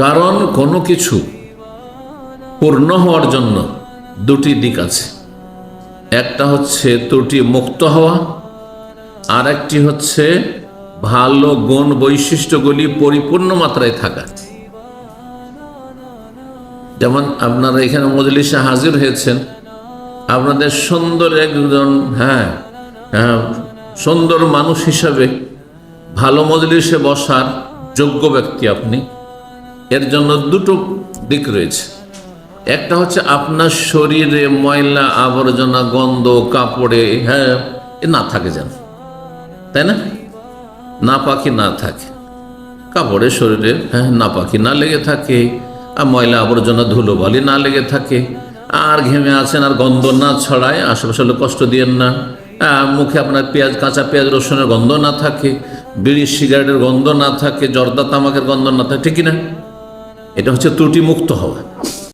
কারণ কোনো কিছু পূর্ণ হওয়ার জন্য দুটি দিক আছে। একটা হচ্ছে ত্রুটি মুক্ত হওয়া, আর একটি হচ্ছে ভালো গুণ বৈশিষ্ট্যগুলি পরিপূর্ণ মাত্রায় থাকা। যেমন আপনারা এখানে মজলিসে হাজির হয়েছেন, আপনাদের সুন্দর একজন সুন্দর মানুষ হিসাবে ভালো মজলিসে বসার যোগ্য ব্যক্তি আপনি। এর জন্য দুটো দিক রয়েছে। একটা হচ্ছে আপনার শরীরে ময়লা আবর্জনা গন্ধ কাপড়ে এ না থাকে যেন, তাই না? নাপাকি না থাকে, কাপড়ে শরীরে নাপাকি না লেগে থাকে, আর ময়লা আবর্জনা ধুলোবালি না লেগে থাকে, আর ঘেমে আছেন আর গন্ধ না ছড়ায়, আশেপাশে কষ্ট দিয়েন না, মুখে আপনার কাঁচা পেঁয়াজ রসুনের গন্ধ না থাকে, বিড়ি সিগারেটের গন্ধ না থাকে, জর্দা তামাকের গন্ধ না থাকে, ঠিক না? এটা হচ্ছে ত্রুটি মুক্ত হওয়া।